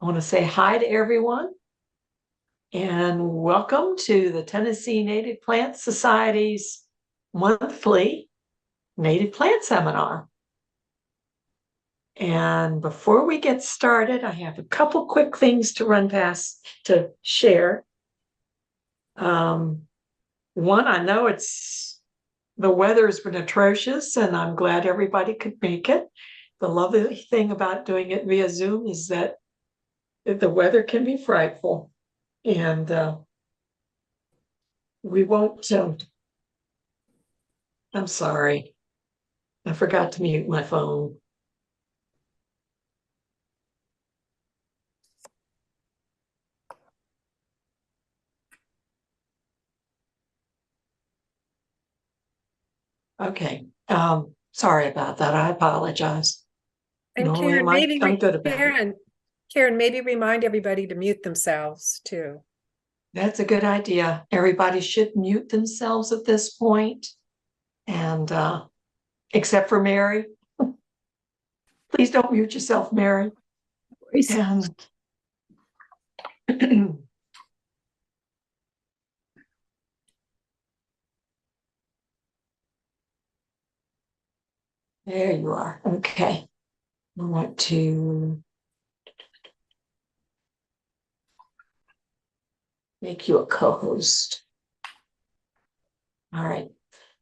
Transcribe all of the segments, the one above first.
I want to say hi to everyone and welcome to the Tennessee Native Plant Society's monthly Native Plant Seminar. And before we get started, I have a couple quick things to run past to share. One, I know the weather's been atrocious and I'm glad everybody could make it. The lovely thing about doing it via Zoom is that the weather can be frightful. And we won't, I'm sorry, I forgot to mute my phone. Okay, sorry about that, I apologize. And Normally I'm good about it. Karen, maybe remind everybody to mute themselves too. That's a good idea. Everybody should mute themselves at this point. And except for Mary. Please don't mute yourself, Mary. And there you are. Okay. I want to make you a co-host. All right.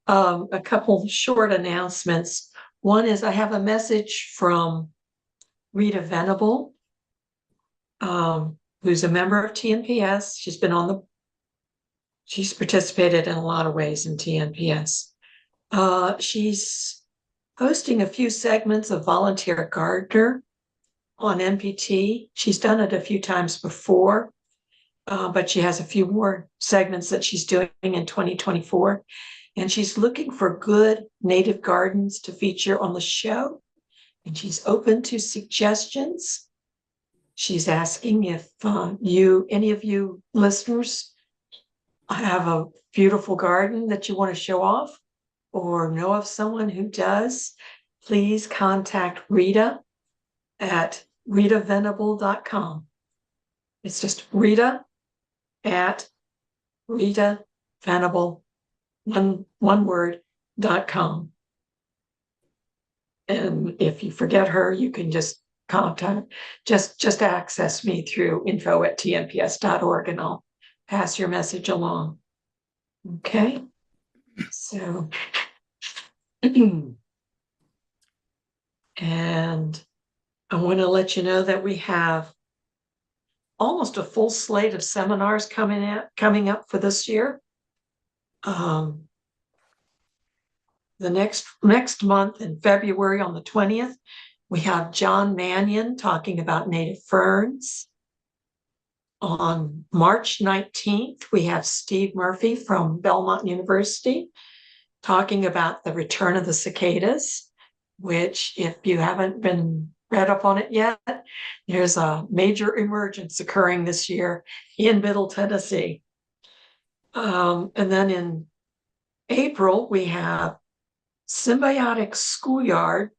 A couple short announcements. One is I have a message from Rita Venable, who's a member of TNPS. She's participated in a lot of ways in TNPS. She's hosting a few segments of Volunteer Gardener on NPT. She's done it a few times before, but she has a few more segments that she's doing in 2024. And she's looking for good native gardens to feature on the show. And she's open to suggestions. She's asking if any of you listeners have a beautiful garden that you want to show off or know of someone who does, please contact Rita at ritavenable.com. It's just Rita at ritavenable, one word.com. And if you forget her, you can just access me through info@tnps.org and I'll pass your message along. Okay. So, and I want to let you know that we have almost a full slate of seminars coming up for this year. The next month in February on the 20th, we have John Mannion talking about native ferns. On March 19th, we have Steve Murphy from Belmont University talking about the return of the cicadas, which if you haven't been read up on it yet, there's a major emergence occurring this year in Middle Tennessee. And then in April, we have Symbiotic Schoolyard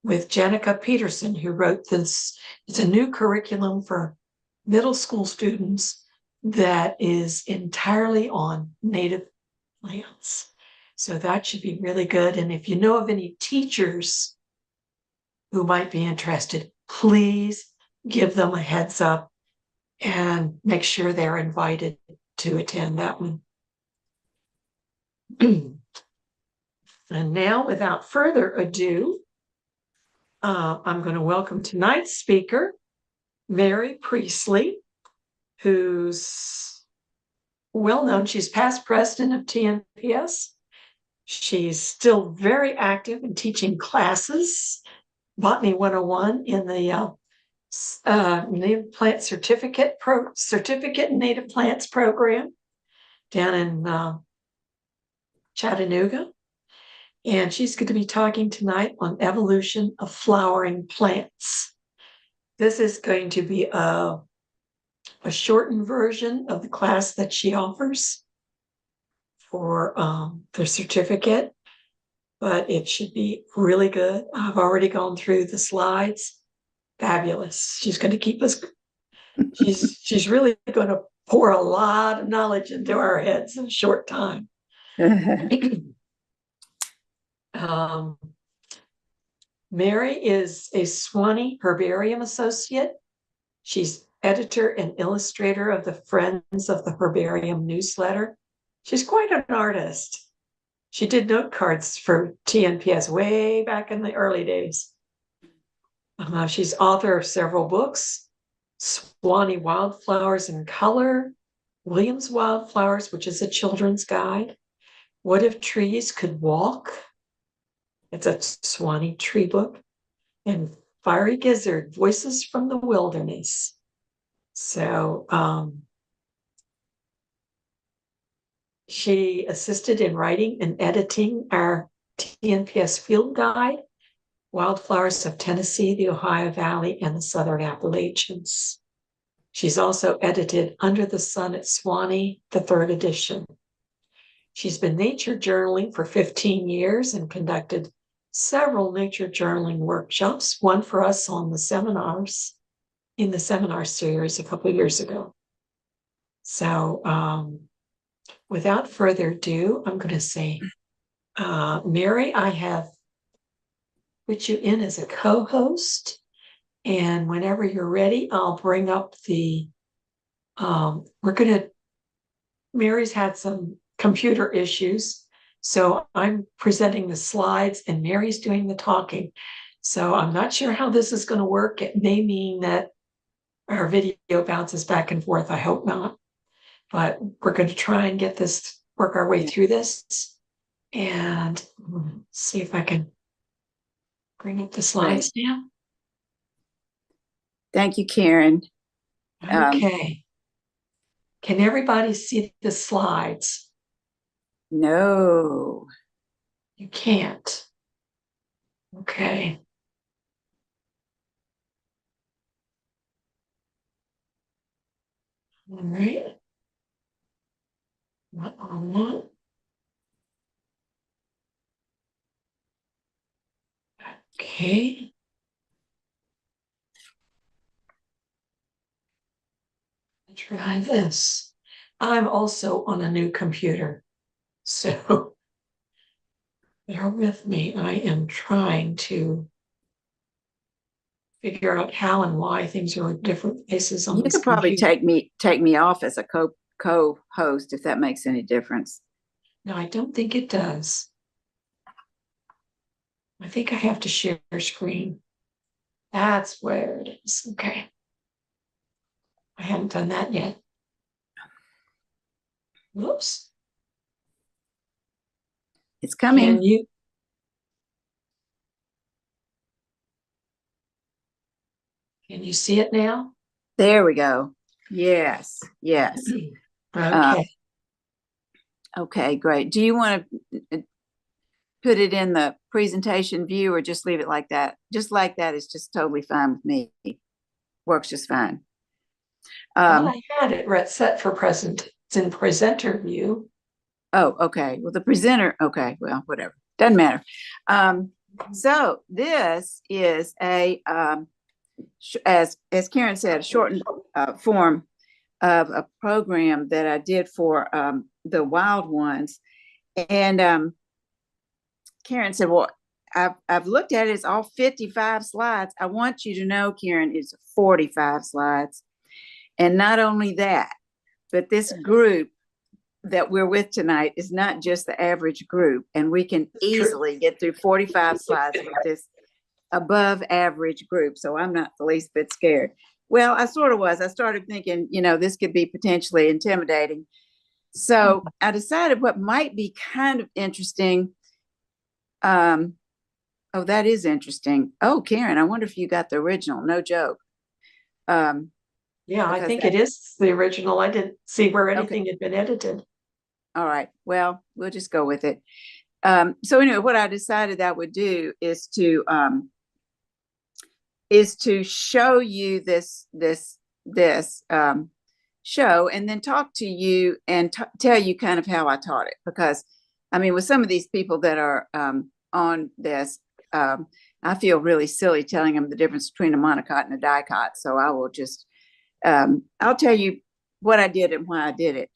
with Jenica Peterson, who wrote this. It's a new curriculum for middle school students that is entirely on native plants. So that should be really good. And if you know of any teachers who might be interested, please give them a heads up and make sure they're invited to attend that one. And now, without further ado, I'm going to welcome tonight's speaker, Mary Priestley, who's well known. She's past president of TNPS. She's still very active in teaching classes, Botany 101 in the Native Plant Certificate in Native Plants program down in Chattanooga. And she's going to be talking tonight on evolution of flowering plants. This is going to be a shortened version of the class that she offers for the certificate, but it should be really good. I've already gone through the slides. Fabulous. She's going to keep us She's really going to pour a lot of knowledge into our heads in a short time. Mary is a Swanee Herbarium Associate. She's editor and illustrator of the Friends of the Herbarium newsletter. She's quite an artist. She did note cards for TNPS way back in the early days. She's author of several books, Swanee Wildflowers in Color, Williams Wildflowers, which is a children's guide, What If Trees Could Walk? It's a Swanee tree book, and Fiery Gizzard, Voices from the Wilderness. So she assisted in writing and editing our TNPS field guide, Wildflowers of Tennessee, the Ohio Valley, and the Southern Appalachians. She's also edited Under the Sun at Swanee, the 3rd edition. She's been nature journaling for 15 years and conducted several nature journaling workshops, one for us on the seminars, in the seminar series a couple of years ago. So without further ado, I'm going to say, Mary, I have put you in as a co-host, and whenever you're ready, I'll bring up the, Mary's had some computer issues, so I'm presenting the slides and Mary's doing the talking. So I'm not sure how this is going to work. It may mean that our video bounces back and forth. I hope not. But we're going to try and work our way through this and see if I can bring up the slides now. Thank you, Karen. Okay. Can everybody see the slides? No. You can't. Okay. All right. What on what? Okay. Try this. I'm also on a new computer, so bear with me. I am trying to figure out how and why things are in different places on You this could probably computer. take me off as a co-host if that makes any difference. No, I don't think it does. I think I have to share screen. That's where it is. Okay. I haven't done that yet. Whoops. It's coming. Can you see it now? There we go. Yes. Okay. Okay, great. Do you want to put it in the presentation view or just leave it like that? Just like that is just totally fine with me. Works just fine. Well, I had it set for present. It's in presenter view. Oh, okay. Well, the presenter, okay, well, whatever. Doesn't matter. So this is a, as Karen said, a shortened form of a program that I did for the wild ones. And Karen said, well, I've looked at it. It's all 55 slides. I want you to know, Karen, it's 45 slides. And not only that, but this group that we're with tonight is not just the average group. And we can easily get through 45 slides with this above average group. So I'm not the least bit scared. Well, I sort of was. I started thinking, this could be potentially intimidating. So I decided what might be kind of interesting. Oh, that is interesting. Oh, Karen, I wonder if you got the original. No joke. Yeah, I think it is the original. I didn't see where anything had been edited. All right. Well, we'll just go with it. So anyway, what I decided I would do is to show you this show and then talk to you and tell you kind of how I taught it. Because, I mean, with some of these people that are on this, I feel really silly telling them the difference between a monocot and a dicot. So I will just I'll tell you what I did and why I did it.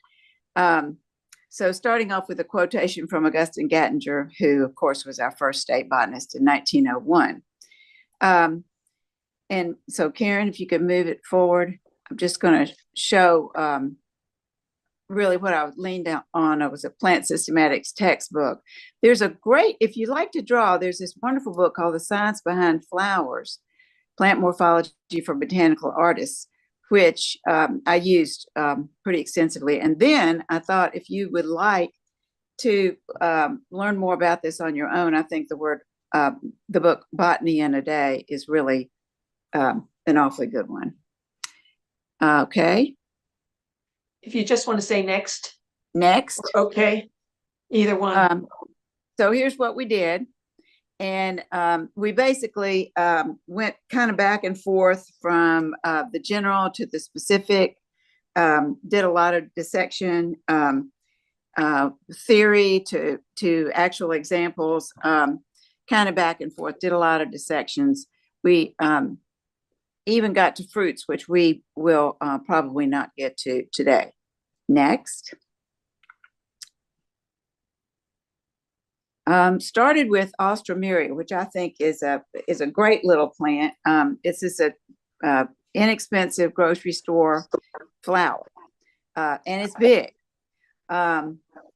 So starting off with a quotation from Augustine Gattinger, who of course was our first state botanist in 1901. And so Karen, if you could move it forward, I'm just going to show really what I leaned on. It was a plant systematics textbook. There's a great, if you like to draw, there's this wonderful book called The Science Behind Flowers, Plant Morphology for Botanical Artists, which I used pretty extensively. And then I thought, if you would like to learn more about this on your own, I think the book Botany in a Day is really an awfully good one. Okay. If you just want to say next. Next. Okay. Either one. So here's what we did. And we basically went kind of back and forth from the general to the specific, did a lot of dissection, theory to actual examples, kind of back and forth, did a lot of dissections. We even got to fruits, which we will probably not get to today. Next. Started with Ostromeria, which I think is a great little plant. It's just a inexpensive grocery store flower, and it's big.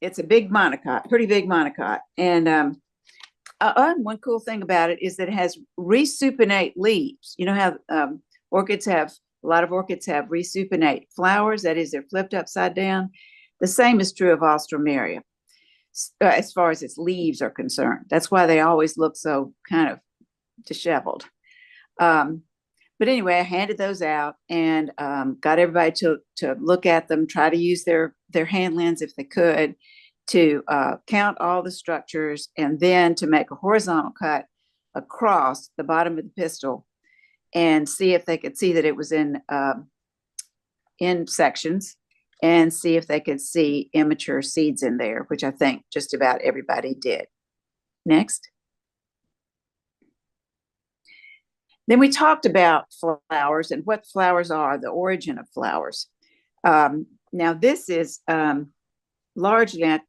It's a big monocot, pretty big monocot. And one cool thing about it is that it has resupinate leaves. You know how a lot of orchids have resupinate flowers, that is, they're flipped upside down. The same is true of Ostromeria. As far as its leaves are concerned. That's why they always look so kind of disheveled. But anyway, I handed those out and got everybody to look at them, try to use their hand lens if they could, to count all the structures, and then to make a horizontal cut across the bottom of the pistil and see if they could see that it was in sections, and see if they could see immature seeds in there, which I think just about everybody did. Next. Then we talked about flowers and what flowers are, the origin of flowers. Now this is largely,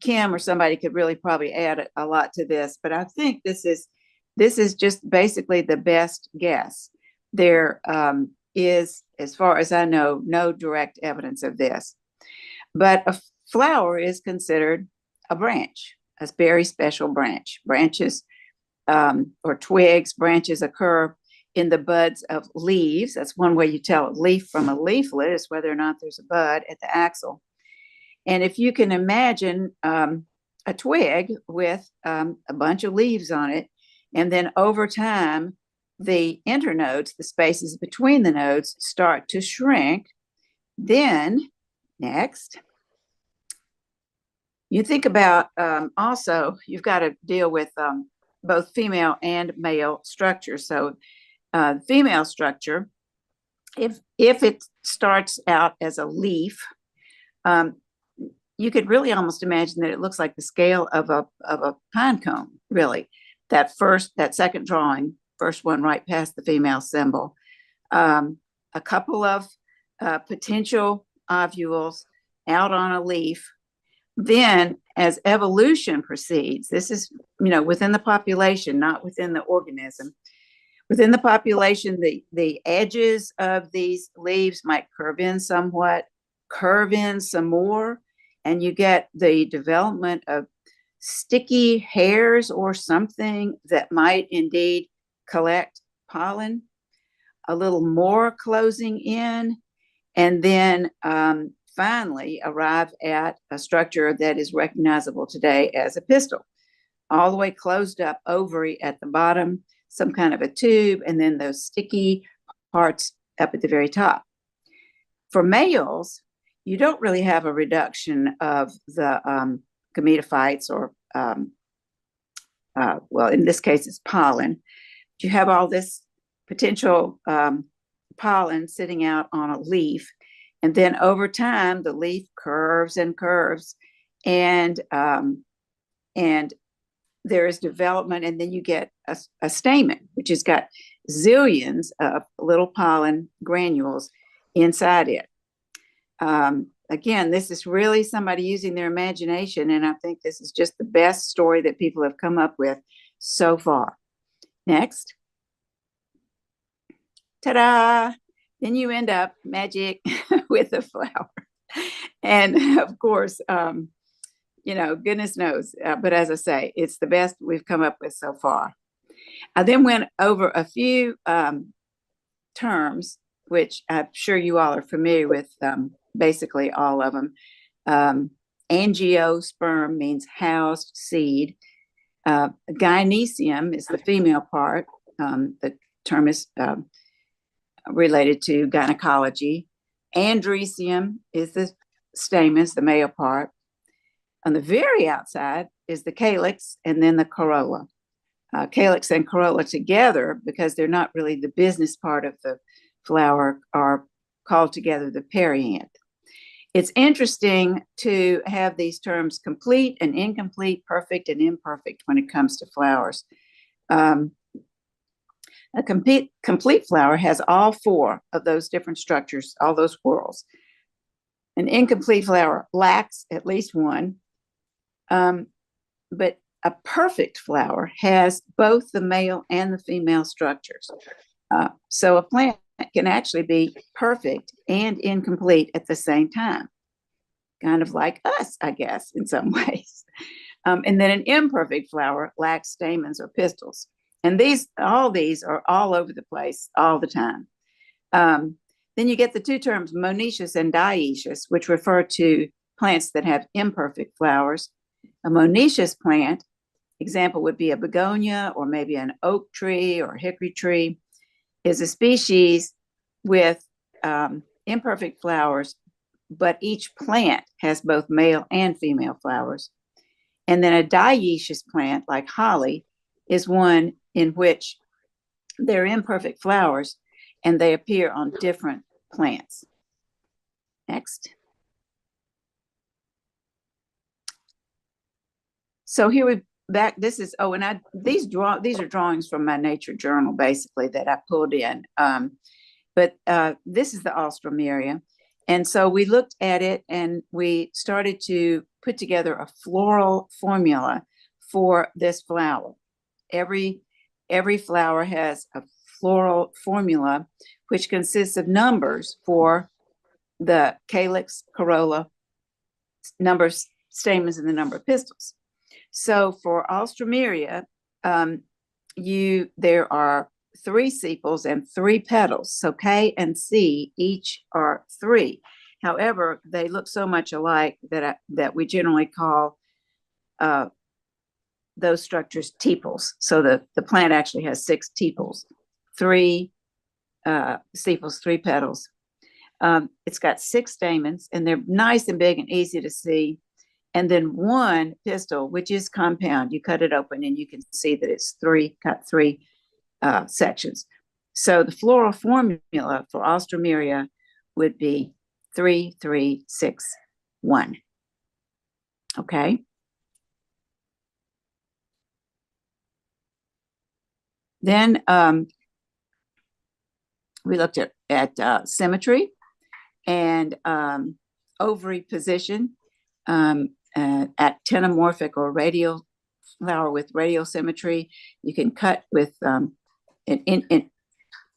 Kim or somebody could really probably add a lot to this, but I think this is just basically the best guess. There is, as far as I know, no direct evidence of this. But a flower is considered a branch, a very special branch. Branches or twigs, branches occur in the buds of leaves. That's one way you tell a leaf from a leaflet, is whether or not there's a bud at the axil. And if you can imagine a twig with a bunch of leaves on it, and then over time, the internodes, the spaces between the nodes, start to shrink. Then, next, you think about also, you've got to deal with both female and male structure. So female structure, if it starts out as a leaf, you could really almost imagine that it looks like the scale of a pine cone, really. That second drawing, first one right past the female symbol. A couple of potential ovules out on a leaf. Then as evolution proceeds, this is, within the population, not within the organism. Within the population, the edges of these leaves might curve in somewhat, curve in some more, and you get the development of sticky hairs or something that might indeed collect pollen, a little more closing in, and then finally arrive at a structure that is recognizable today as a pistil, all the way closed up ovary at the bottom, some kind of a tube, and then those sticky parts up at the very top. For males, you don't really have a reduction of the gametophytes, or well, in this case, it's pollen. You have all this potential pollen sitting out on a leaf, and then over time, the leaf curves and curves, and there is development, and then you get a stamen, which has got zillions of little pollen granules inside it. Again, this is really somebody using their imagination, and I think this is just the best story that people have come up with so far. Next. Ta-da! Then you end up, magic, with a flower. And of course, goodness knows. But as I say, it's the best we've come up with so far. I then went over a few terms, which I'm sure you all are familiar with, basically all of them. Angiosperm means housed seed. Gynoecium is the female part. The term is related to gynecology. Andrecium is the stamens, the male part. On the very outside is the calyx and then the corolla. Calyx and corolla together, because they're not really the business part of the flower, are called together the perianth. It's interesting to have these terms complete and incomplete, perfect and imperfect when it comes to flowers. A complete flower has all four of those different structures, all those whorls. An incomplete flower lacks at least one, but a perfect flower has both the male and the female structures. So a plant can actually be perfect and incomplete at the same time, kind of like us, I guess, in some ways. And then an imperfect flower lacks stamens or pistils. And all these are all over the place all the time. Then you get the two terms monoecious and dioecious, which refer to plants that have imperfect flowers. A monoecious plant, example would be a begonia or maybe an oak tree or hickory tree, is a species with imperfect flowers, but each plant has both male and female flowers. And then a dioecious plant like holly is one in which they're imperfect flowers and they appear on different plants. Next. So here we back. This is these are drawings from my nature journal basically that I pulled in. But this is the Alstroemeria. And so we looked at it and we started to put together a floral formula for this flower. Every flower has a floral formula which consists of numbers for the calyx, corolla, numbers, stamens, and the number of pistils. So for Alstroemeria, there are 3 sepals and 3 petals. So K and C each are 3. However, they look so much alike that we generally call those structures tepals. So the plant actually has 6 tepals, 3 sepals, 3 petals. It's got 6 stamens, and they're nice and big and easy to see. And then 1 pistil, which is compound. You cut it open and you can see that it's 3 sections. So the floral formula for Alstroemeria would be 3, 3, 6, 1. Okay. Then we looked at symmetry and ovary position, at tenomorphic or radial flower with radial symmetry. You can cut with in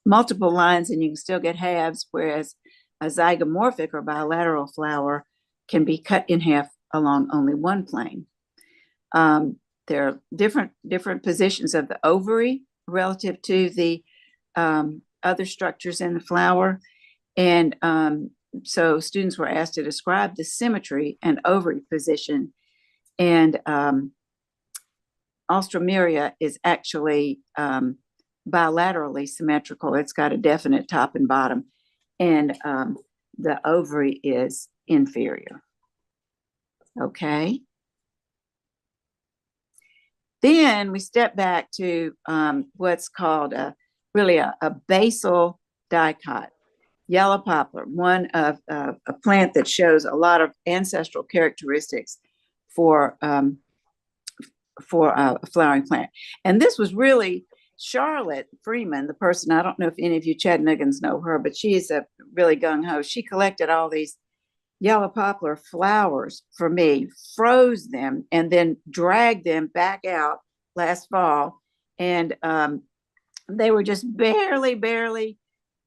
multiple lines and you can still get halves, whereas a zygomorphic or bilateral flower can be cut in half along only one plane. There are different positions of the ovary relative to the other structures in the flower. And so students were asked to describe the symmetry and ovary position. And Alstroemeria is actually bilaterally symmetrical. It's got a definite top and bottom. And the ovary is inferior. Okay. Then we step back to what's called a basal dicot. Yellow poplar, one of a plant that shows a lot of ancestral characteristics for a flowering plant. And this was really Charlotte Freeman, the person, I don't know if any of you Chattanoogans know her, but she's a really gung-ho. She collected all these yellow poplar flowers for me, froze them, and then dragged them back out last fall. And they were just barely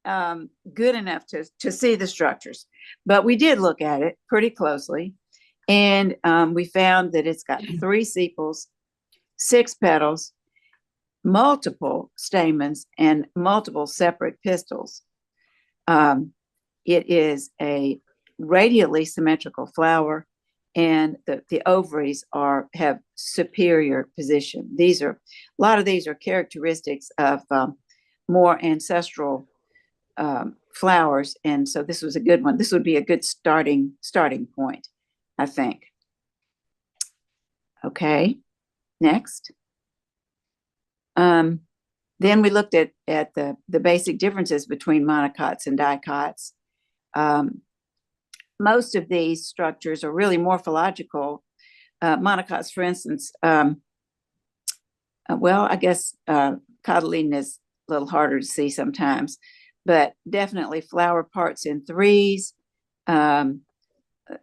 good enough to see the structures. But we did look at it pretty closely. And we found that it's got 3 sepals, 6 petals, multiple stamens, and multiple separate pistils. It is a radially symmetrical flower, and the ovaries have superior position. A lot of these are characteristics of more ancestral flowers, and so this was a good one. This would be a good starting point, I think. Okay, next. Then we looked at the basic differences between monocots and dicots. Most of these structures are really morphological. Monocots, for instance, well, I guess cotyledon is a little harder to see sometimes, but definitely flower parts in 3s,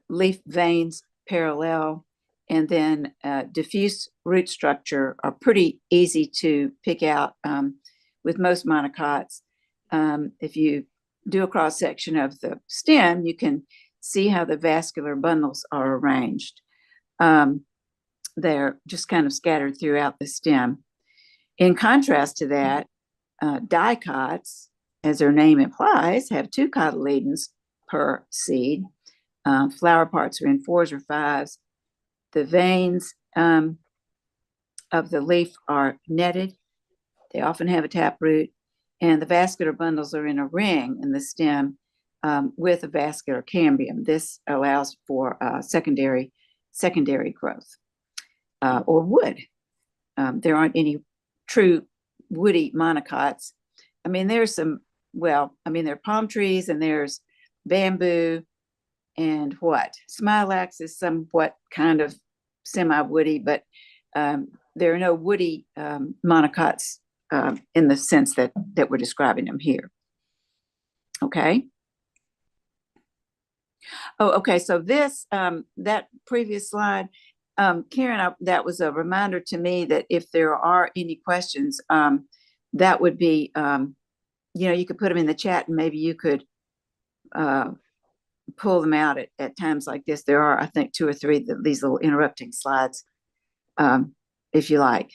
leaf veins parallel, and then diffuse root structure are pretty easy to pick out with most monocots. If you do a cross section of the stem, you can see how the vascular bundles are arranged. They're just kind of scattered throughout the stem. In contrast to that, dicots, as their name implies, have 2 cotyledons per seed. Flower parts are in 4s or 5s. The veins of the leaf are netted. They often have a taproot, and the vascular bundles are in a ring in the stem with a vascular cambium. This allows for secondary growth or wood. There aren't any true woody monocots. I mean, there are palm trees, and there's bamboo, and smilax is somewhat kind of semi-woody, but there are no woody monocots in the sense that we're describing them here. Okay. Oh, okay. So this, that previous slide, Karen, that was a reminder to me that if there are any questions, that would be, you could put them in the chat, and maybe you could pull them out at times like this. There are, I think, 2 or 3 these little interrupting slides, if you like.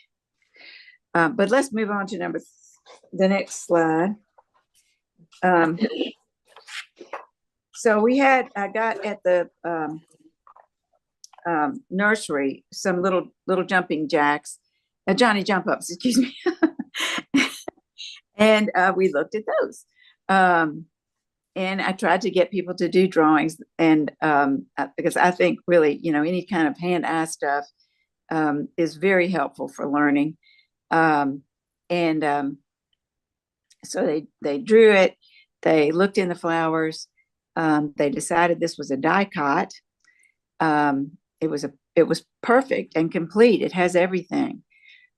But let's move on to the next slide. So I got at the nursery some little jumping jacks, Johnny jump ups, excuse me. And we looked at those. And I tried to get people to do drawings, and because I think really, any kind of hand-eye stuff is very helpful for learning. So they drew it. They looked in the flowers. They decided this was a dicot. It was perfect and complete. It has everything.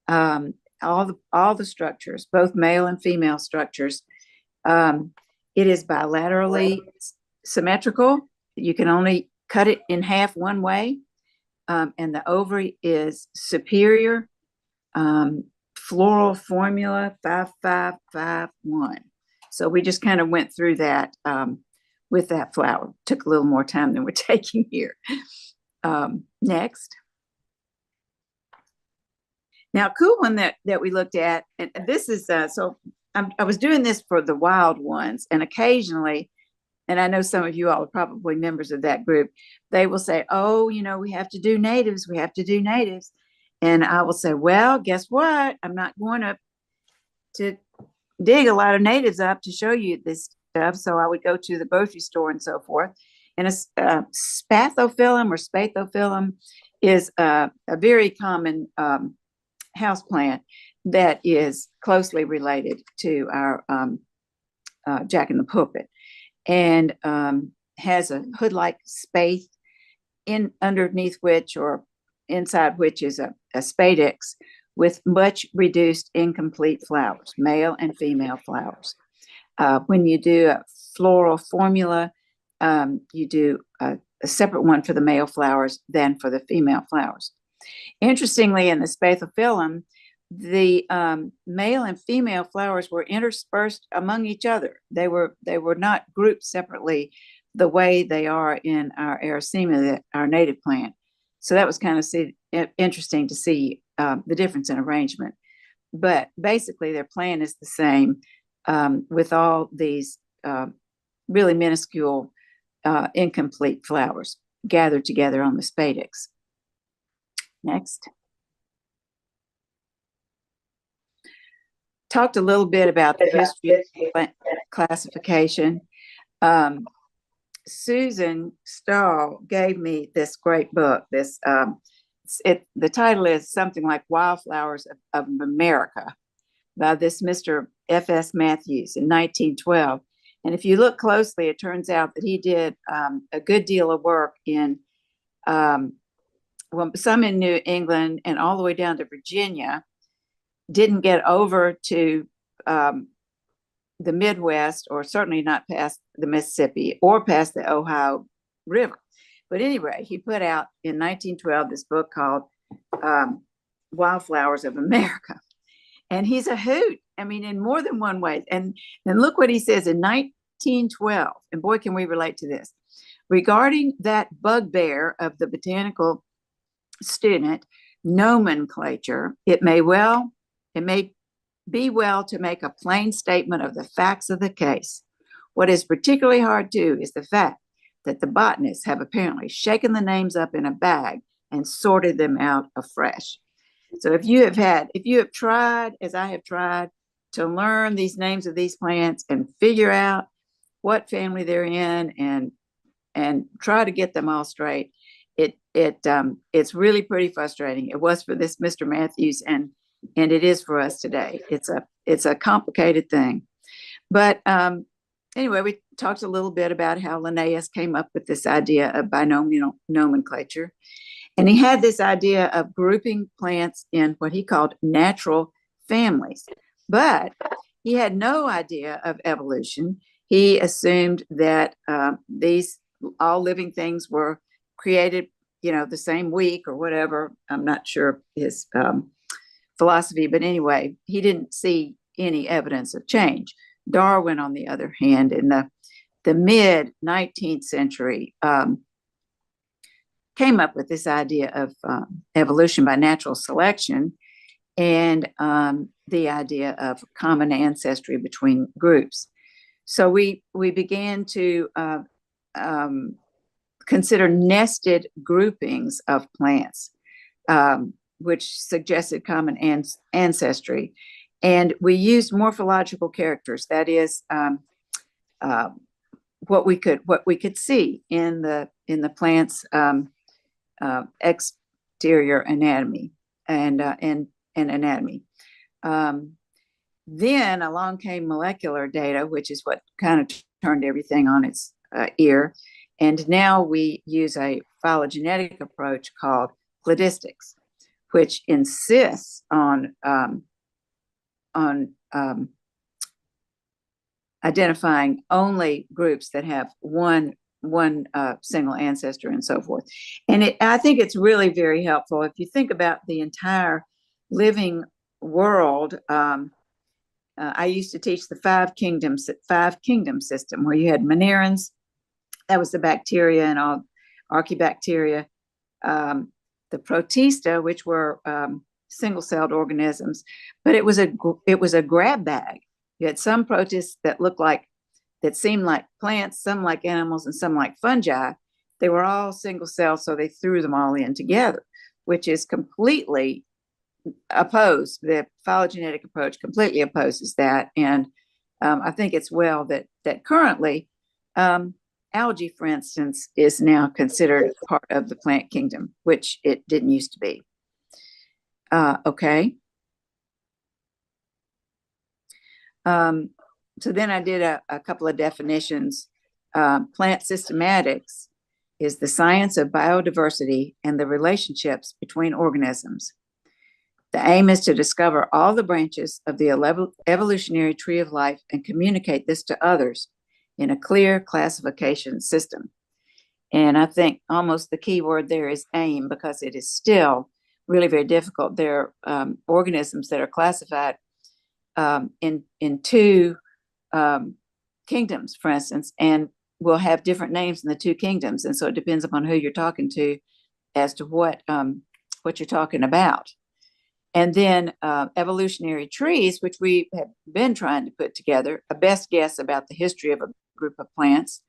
All the structures, both male and female structures. It is bilaterally symmetrical. You can only cut it in half one way. And the ovary is superior. Floral formula 5551. So we just kind of went through that with that flower. Took a little more time than we're taking here. Next. Now, cool one that we looked at, and this is, I was doing this for the wild ones, and occasionally, and I know some of you all are probably members of that group, they will say, oh, we have to do natives. And I will say, well, guess what? I'm not going to dig a lot of natives up to show you this stuff. So I would go to the grocery store and so forth. And a spathophyllum or spathophyllum is a very common houseplant that is closely related to our Jack in the Pulpit, and has a hood-like spathe underneath which, or inside which, is a spadix, with much reduced incomplete flowers, male and female flowers. When you do a floral formula, you do a separate one for the male flowers than for the female flowers. Interestingly, in the spathiphyllum, the male and female flowers were interspersed among each other. They were not grouped separately the way they are in our Erythema, our native plant. So that was kind of interesting to see the difference in arrangement. But basically, their plan is the same with all these really minuscule, incomplete flowers gathered together on the spadix. Next. Talked a little bit about the history of plant classification. Susan Stahl gave me this great book. The title is something like Wildflowers of America by this Mr. F.S. Matthews in 1912. And if you look closely, it turns out that he did a good deal of work in, some in New England and all the way down to Virginia. Didn't get over to the Midwest, or certainly not past the Mississippi or past the Ohio River. But anyway, he put out in 1912 this book called Wildflowers of America. And he's a hoot. I mean, in more than one way. And look what he says in 1912. And boy, can we relate to this. Regarding that bugbear of the botanical student, nomenclature, it may be well to make a plain statement of the facts of the case. What is particularly hard to do is the fact that the botanists have apparently shaken the names up in a bag and sorted them out afresh. So if you have tried, as I have tried, to learn these names of these plants and figure out what family they're in and try to get them all straight, it's really pretty frustrating. It was for this Mr. Matthews, and it is for us today. It's a complicated thing. But anyway, we talked a little bit about how Linnaeus came up with this idea of binomial nomenclature. And he had this idea of grouping plants in what he called natural families. But he had no idea of evolution. He assumed that these all living things were created, the same week or whatever. I'm not sure his philosophy, but anyway, he didn't see any evidence of change. Darwin, on the other hand, in the mid 19th century, came up with this idea of evolution by natural selection and the idea of common ancestry between groups. So we began to consider nested groupings of plants, which suggested common ancestry. And we used morphological characters, that is, what we could see in the plant's exterior anatomy and anatomy. Then along came molecular data, which is what kind of turned everything on its ear. And now we use a phylogenetic approach called cladistics, which insists on identifying only groups that have one single ancestor and so forth. And I think it's really very helpful. If you think about the entire living world, I used to teach the five kingdom system, where you had Monerans, that was the bacteria and all archaebacteria, the Protista, which were single-celled organisms, but it was a grab bag. You had some protists that seemed like plants, some like animals, and some like fungi. They were all single-celled, so they threw them all in together, which is completely opposed. The phylogenetic approach completely opposes that, and I think it's well that currently algae, for instance, is now considered part of the plant kingdom, which it didn't used to be. Okay. So then I did a couple of definitions. Plant systematics is the science of biodiversity and the relationships between organisms. The aim is to discover all the branches of the evolutionary tree of life and communicate this to others in a clear classification system. And I think almost the key word there is aim, because it is still really very difficult. There are organisms that are classified in two kingdoms, for instance, and will have different names in the two kingdoms. And so it depends upon who you're talking to as to what you're talking about. And then evolutionary trees, which we have been trying to put together, a best guess about the history of a group of plants.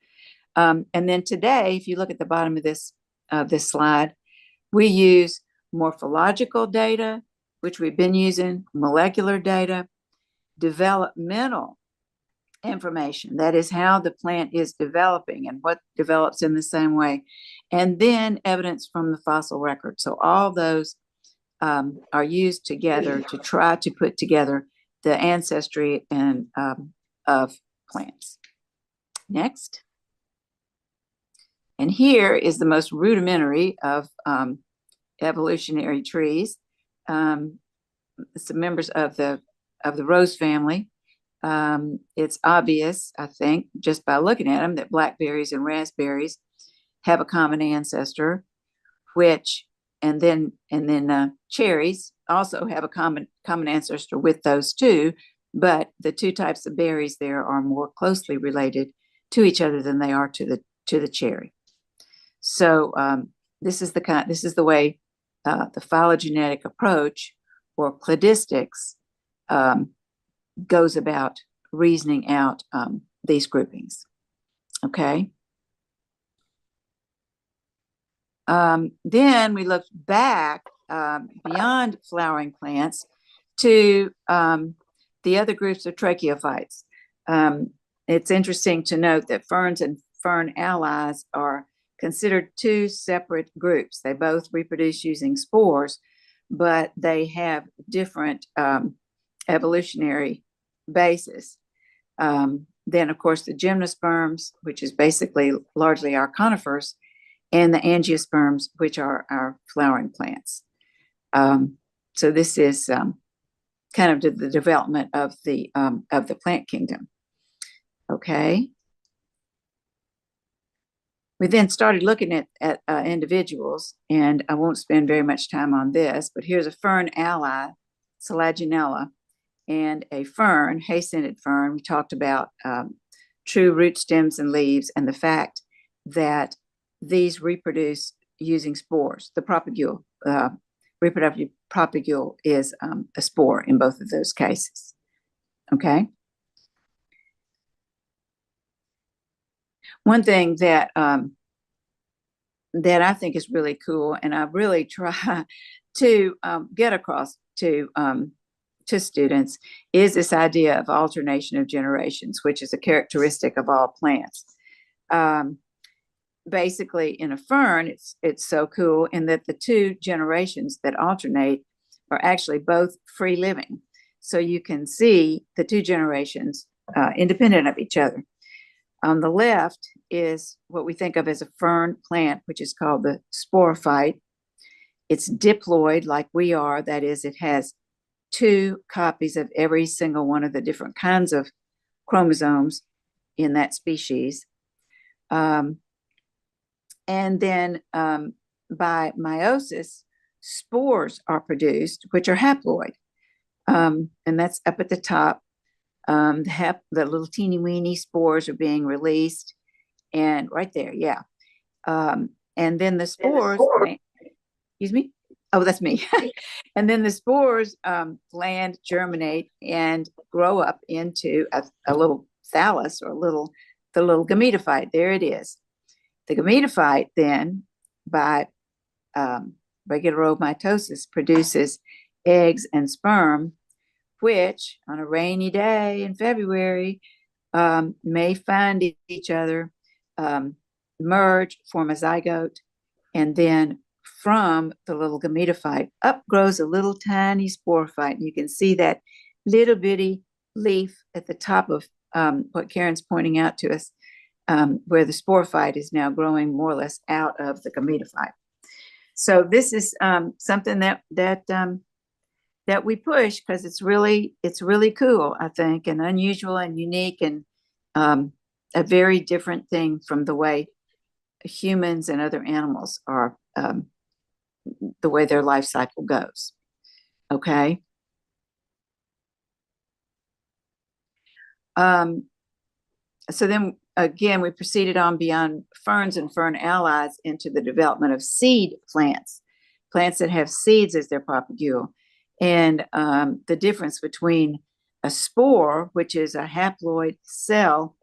And then today, if you look at the bottom of this slide, we use morphological data, which we've been using, molecular data, developmental information, that is how the plant is developing and what develops in the same way, and then evidence from the fossil record. So all those are used together to try to put together the ancestry and of plants. Next. And here is the most rudimentary of evolutionary trees. Some members of the rose family. It's obvious, I think, just by looking at them, that blackberries and raspberries have a common ancestor, and then cherries also have a common ancestor with those two, but the two types of berries there are more closely related to each other than they are to the cherry. So this is the way the phylogenetic approach, or cladistics, goes about reasoning out these groupings. Okay. Then we looked back beyond flowering plants to the other groups of tracheophytes. It's interesting to note that ferns and fern allies are considered two separate groups. They both reproduce using spores, but they have different evolutionary basis. Then, of course, the gymnosperms, which is basically largely our conifers, and the angiosperms, which are our flowering plants. So this is kind of the development of the plant kingdom. Okay. We then started looking at individuals, and I won't spend very much time on this, but here's a fern ally, Selaginella, and a fern, hay-scented fern. We talked about true root stems and leaves, and the fact that these reproduce using spores. The propagule, reproductive propagule, is a spore in both of those cases. Okay. One thing that I think is really cool, and I really try to get across to students, is this idea of alternation of generations, which is a characteristic of all plants. Basically, in a fern, it's so cool in that the two generations that alternate are actually both free living. So you can see the two generations independent of each other. On the left is what we think of as a fern plant, which is called the sporophyte. It's diploid like we are. That is, it has two copies of every single one of the different kinds of chromosomes in that species. And then by meiosis, spores are produced, which are haploid. And that's up at the top. The little teeny weeny spores are being released, and right there, yeah. And then the spores, excuse me? Oh, that's me. And then the spores land, germinate, and grow up into a little thallus, or the little gametophyte. There it is. The gametophyte then, by regular mitosis, produces eggs and sperm, which on a rainy day in February may find each other, merge, form a zygote, and then from the little gametophyte up grows a little tiny sporophyte. And you can see that little bitty leaf at the top of what Karen's pointing out to us, where the sporophyte is now growing more or less out of the gametophyte. So this is something that that we push because it's really cool, I think, and unusual and unique, and a very different thing from the way humans and other animals are, the way their life cycle goes. Okay. So then again, we proceeded on beyond ferns and fern allies into the development of seed plants, plants that have seeds as their propagule. And the difference between a spore, which is a haploid cell,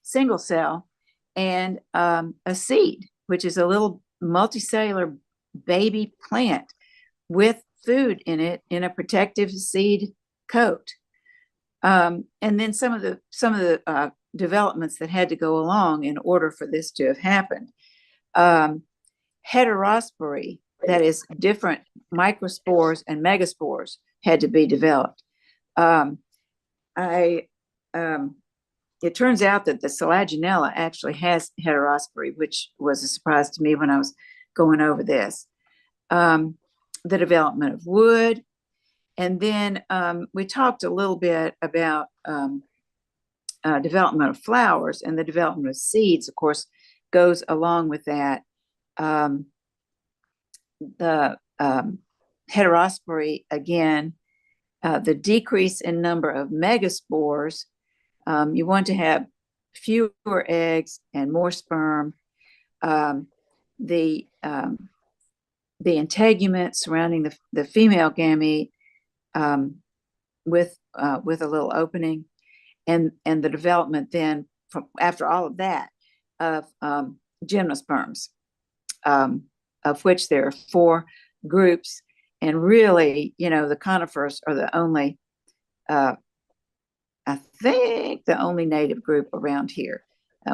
single cell, and a seed, which is a little multicellular baby plant with food in it in a protective seed coat. And then some of the developments that had to go along in order for this to have happened. Heterospory, that is different microspores and megaspores, had to be developed. It turns out that the Selaginella actually has heterospory, which was a surprise to me when I was going over this. The development of wood. And then we talked a little bit about development of flowers, and the development of seeds, of course, goes along with that. The heterospory, again, the decrease in number of megaspores. You want to have fewer eggs and more sperm. The integument surrounding the female gamete, with a little opening, and the development then from after all of that of gymnosperms, of which there are 4 groups, and really, the conifers are the only, I think, the only native group around here.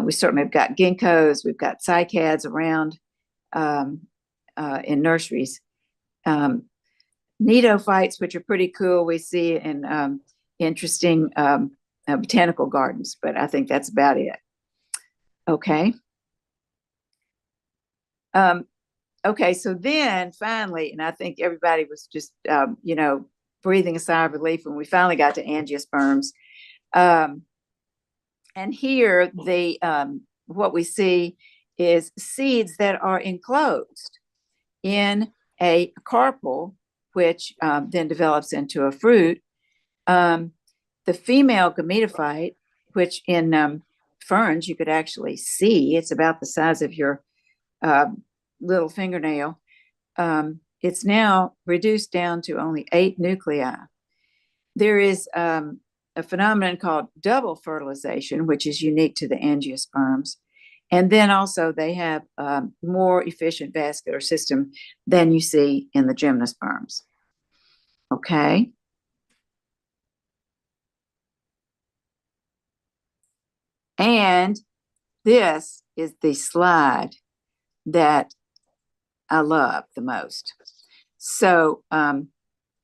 We certainly have got ginkgos, we've got cycads around in nurseries. Neophytes, which are pretty cool, we see in interesting botanical gardens, but I think that's about it. Okay. Okay, so then finally, and I think everybody was just, breathing a sigh of relief when we finally got to angiosperms. And here, what we see is seeds that are enclosed in a carpel, which then develops into a fruit. The female gametophyte, which in ferns you could actually see, it's about the size of your little fingernail. It's now reduced down to only 8 nuclei. There is a phenomenon called double fertilization, which is unique to the angiosperms. And then also they have more efficient vascular system than you see in the gymnosperms. Okay. And this is the slide that I love the most. So all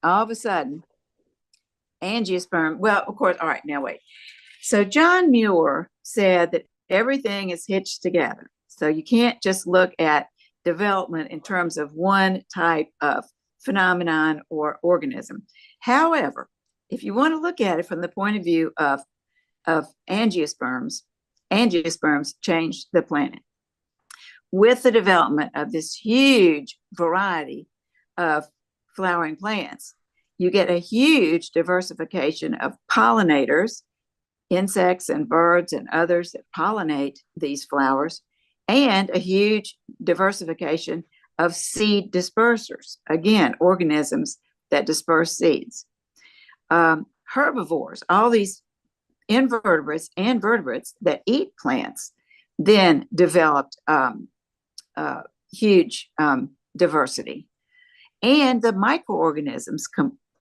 of a sudden, angiosperm, well, of course, all right, now wait. So John Muir said that everything is hitched together. So you can't just look at development in terms of one type of phenomenon or organism. However, if you want to look at it from the point of view of angiosperms, angiosperms changed the planet. With the development of this huge variety of flowering plants, you get a huge diversification of pollinators, insects and birds and others that pollinate these flowers, and a huge diversification of seed dispersers, again, organisms that disperse seeds. Herbivores, all these invertebrates and vertebrates that eat plants, then developed huge diversity. And the microorganisms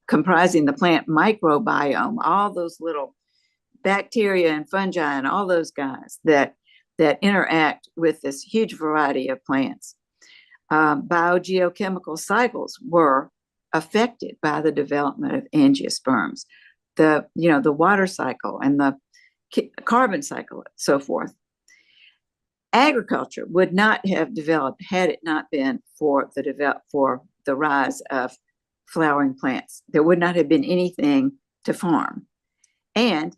comprising the plant microbiome, all those little bacteria and fungi and all those guys that interact with this huge variety of plants. Biogeochemical cycles were affected by the development of angiosperms. The water cycle and the carbon cycle, and so forth. Agriculture would not have developed had it not been for the rise of flowering plants. There would not have been anything to farm. And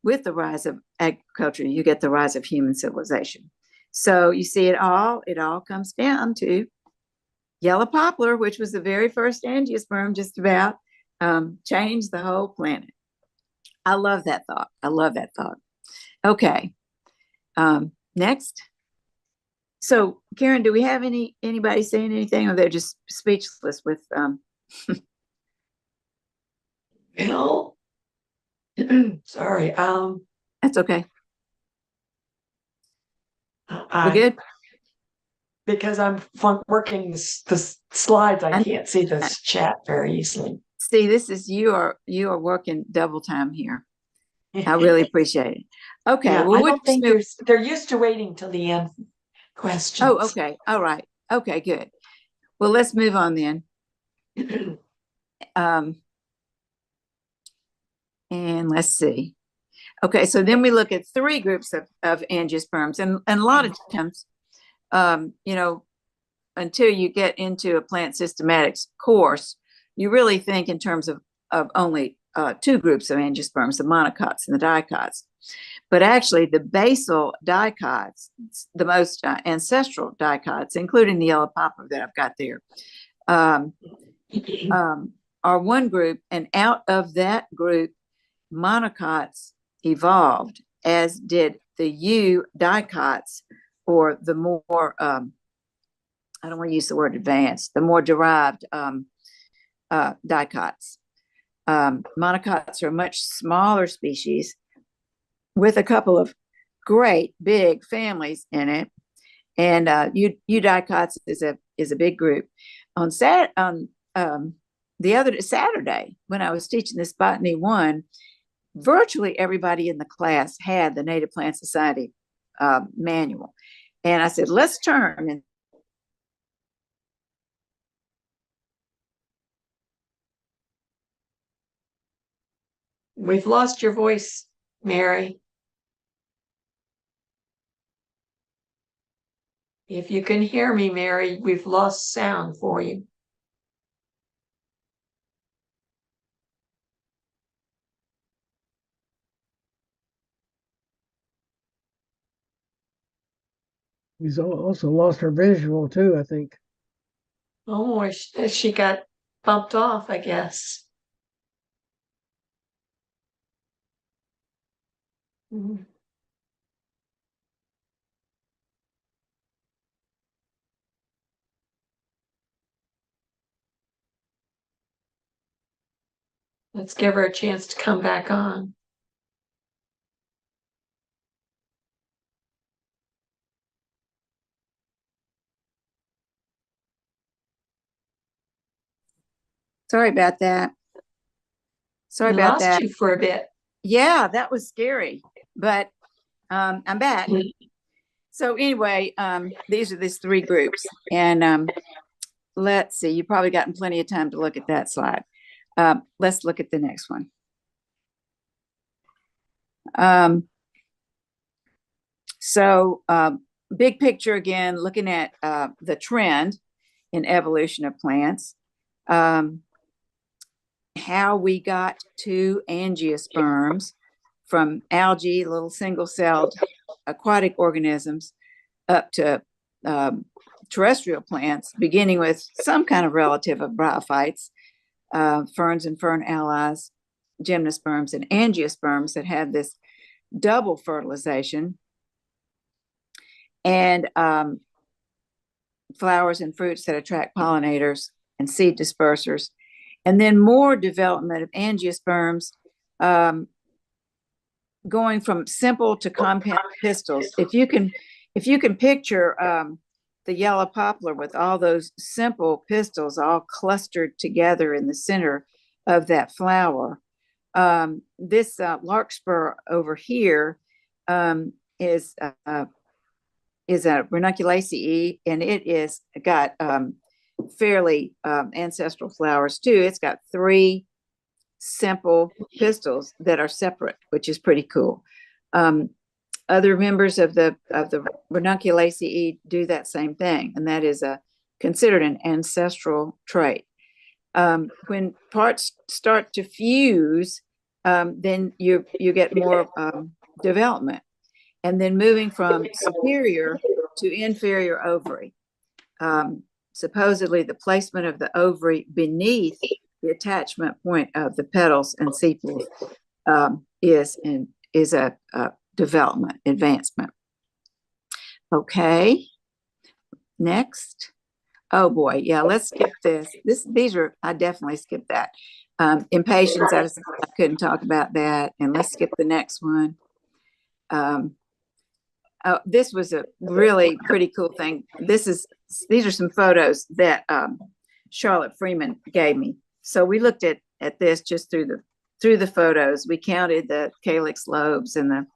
with the rise of agriculture, you get the rise of human civilization. So you see it all comes down to yellow poplar, which was the very first angiosperm, just about changed the whole planet. I love that thought. I love that thought. Okay. Next. So Karen, do we have anybody saying anything, or they're just speechless with Bill? Sorry, that's okay. We're I, good. because I'm working the slides, I can't see this chat very easily. See, this is you are working double time here. I really appreciate it. Okay. Yeah, Well, I we'll don't think they're used to waiting till the end questions. Oh, okay. All right. Okay, good. Well, let's move on then. And let's see. Okay, so then we look at three groups of angiosperms, and a lot of times, you know, until you get into a plant systematics course, you really think in terms of only two groups of angiosperms, the monocots and the dicots. But actually, the basal dicots, the most ancestral dicots, including the yellow poplar that I've got there, are one group, and out of that group, monocots evolved, as did the eudicots, or the more I don't want to use the word advanced, the more derived dicots. Monocots are a much smaller species with a couple of great big families in it, and eudicots is a big group. On the other Saturday, when I was teaching this Botany 1, virtually everybody in the class had the Native Plant Society manual. And I said, let's turn. And We've lost your voice, Mary. If you can hear me, Mary, we've lost sound for you. He's also lost her visual too, I think. Oh, she got bumped off, I guess. Mhm. Let's give her a chance to come back on. sorry about that. Sorry We about lost that. you for a bit. Yeah, that was scary, but I'm back. So anyway, these are these three groups, and let's see. You've probably gotten plenty of time to look at that slide. Let's look at the next one. So big picture again, looking at the trend in evolution of plants, how we got to angiosperms from algae, little single-celled aquatic organisms, up to terrestrial plants, beginning with some kind of relative of bryophytes, ferns and fern allies, gymnosperms and angiosperms that have this double fertilization, and flowers and fruits that attract pollinators and seed dispersers, and then more development of angiosperms, going from simple to compound pistils. If you can picture the yellow poplar with all those simple pistils all clustered together in the center of that flower, this larkspur over here is a Ranunculaceae, and it is got fairly ancestral flowers too. It's got three simple pistils that are separate, which is pretty cool. Other members of the Ranunculaceae do that same thing, and that is considered an ancestral trait. When parts start to fuse, then you get more development, and then moving from superior to inferior ovary. Supposedly, the placement of the ovary beneath the attachment point of the petals and sepals is a development advancement. Okay, next. Oh boy, yeah, let's skip this. I definitely skipped that. Impatience, I couldn't talk about that. And let's skip the next one. Oh, this was a really pretty cool thing. These are some photos that Charlotte Freeman gave me. So we looked at this just through the photos. We counted the calyx lobes and the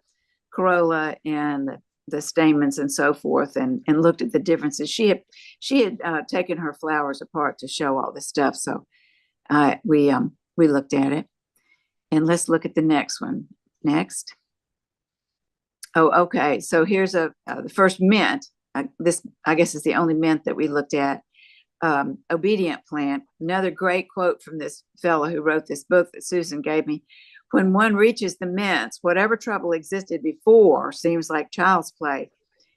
corolla and the stamens and so forth, and looked at the differences. She had taken her flowers apart to show all this stuff. So we looked at it, and let's look at the next one. Next. Oh, okay. So here's the first mint. This, I guess, is the only mint that we looked at. Obedient plant. Another great quote from this fellow who wrote this book that Susan gave me. When one reaches the mints, whatever trouble existed before seems like child's play.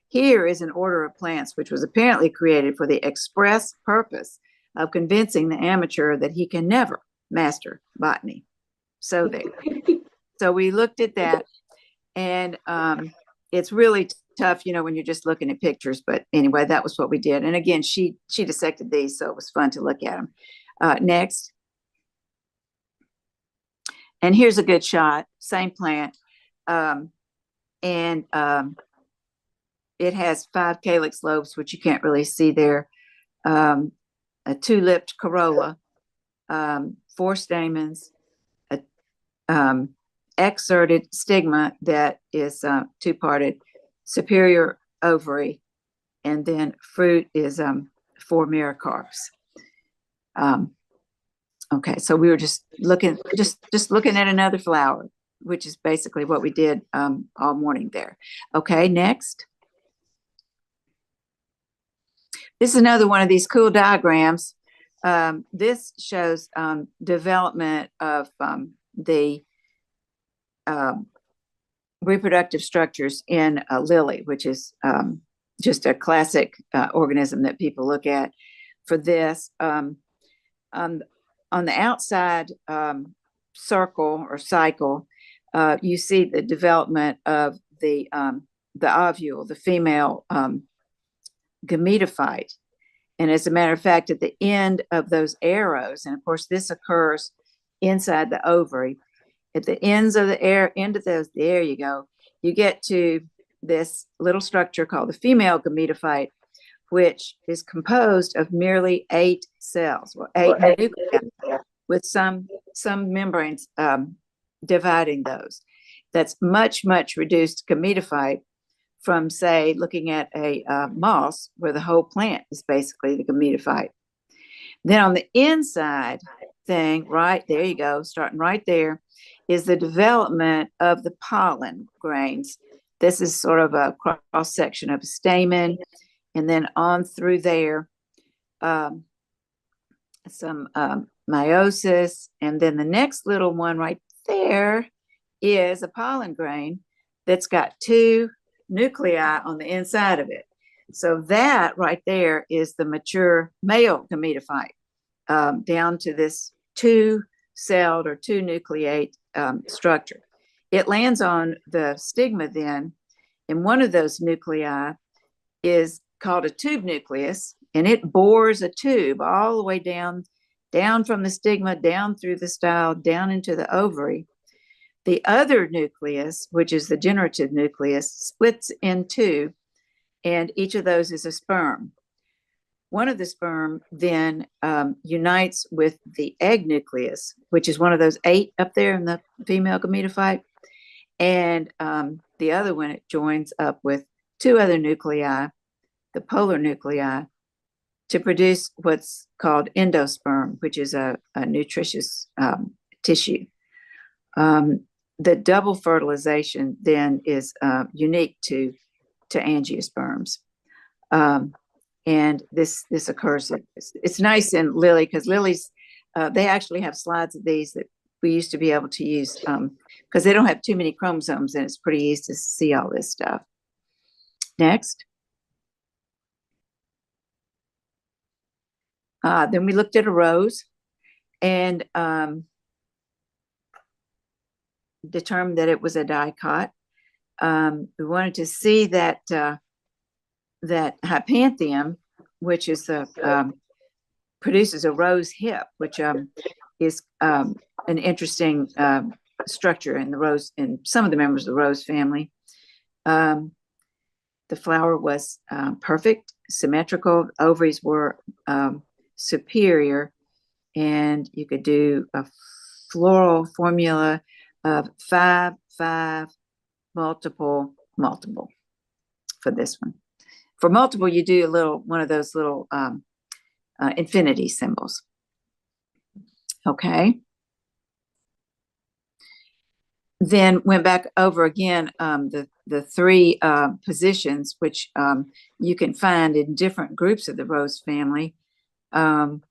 Here is an order of plants which was apparently created for the express purpose of convincing the amateur that he can never master botany. So there. So we looked at that, and it's really tough, when you're just looking at pictures. But anyway, that was what we did. And again, she dissected these, so it was fun to look at them. Next. And here's a good shot, same plant. It has 5 calyx lobes, which you can't really see there. A 2-lipped corolla, 4 stamens, exerted stigma that is 2-parted, superior ovary, and then fruit is 4 mericarps. Okay, so we were just looking at another flower, which is basically what we did all morning there. Okay, next. This is another one of these cool diagrams. This shows development of the reproductive structures in a lily, which is just a classic organism that people look at for this. On the outside circle or cycle, you see the development of the ovule, the female gametophyte. And as a matter of fact, at the end of those arrows, and of course this occurs inside the ovary, at the ends of there you go, you get to this little structure called the female gametophyte, which is composed of merely 8 cells, or 8 nuclei, with some membranes dividing those. That's much reduced gametophyte from, say, looking at a moss, where the whole plant is basically the gametophyte. Then on the inside thing, right there you go, starting right there, is the development of the pollen grains. This is sort of a cross section of a stamen, and then on through there, some meiosis, and then the next little one right there is a pollen grain that's got 2 nuclei on the inside of it. So that right there is the mature male gametophyte, down to this 2-celled or 2-nucleate structure. It lands on the stigma then, and one of those nuclei is called a tube nucleus, and it bores a tube all the way down from the stigma, down through the style, down into the ovary. The other nucleus, which is the generative nucleus, splits in 2, and each of those is a sperm. One of the sperm then unites with the egg nucleus, which is one of those 8 up there in the female gametophyte, and the other one, it joins up with 2 other nuclei, the polar nuclei, to produce what's called endosperm, which is a nutritious tissue. The double fertilization then is unique to angiosperms. And this occurs, it's nice in lily, because lilies they actually have slides of these that we used to be able to use because they don't have too many chromosomes and it's pretty easy to see all this stuff. Next. Then we looked at a rose and determined that it was a dicot. We wanted to see that that hypanthium, which is the produces a rose hip, which is an interesting structure in the rose, in some of the members of the rose family. The flower was perfect, symmetrical. Ovaries were superior, and you could do a floral formula of 5, 5, multiple, multiple for this one. For multiple, you do one of those little infinity symbols. Okay. Then went back over again the 3 positions which you can find in different groups of the rose family. The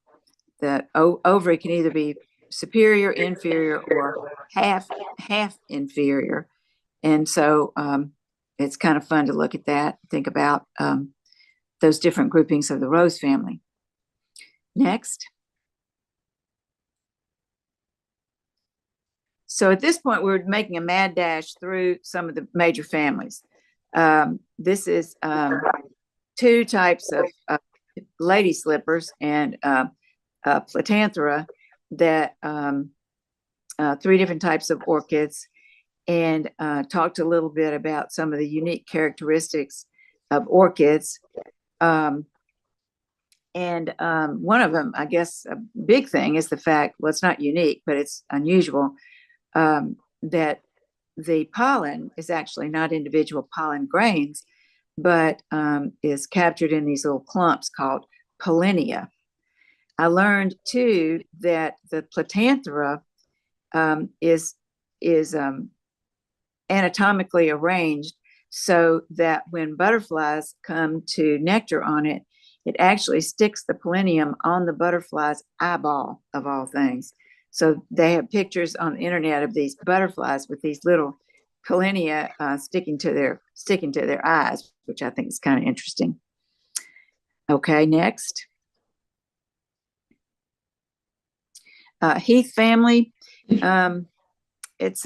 ovary can either be superior, inferior, or half inferior, and so it's kind of fun to look at that, think about those different groupings of the rose family. Next. So at this point, we're making a mad dash through some of the major families. This is 2 types of lady slippers and Platanthera, that 3 different types of orchids, and talked a little bit about some of the unique characteristics of orchids. And one of them, I guess, a big thing is the fact, well, it's not unique, but it's unusual, that the pollen is actually not individual pollen grains, but is captured in these little clumps called pollinia. I learned too that the Platanthera is anatomically arranged so that when butterflies come to nectar on it, it actually sticks the polinium on the butterfly's eyeball, of all things. So they have pictures on the internet of these butterflies with these little pollinia sticking to their eyes, which I think is kind of interesting. Okay, next. Heath family. It's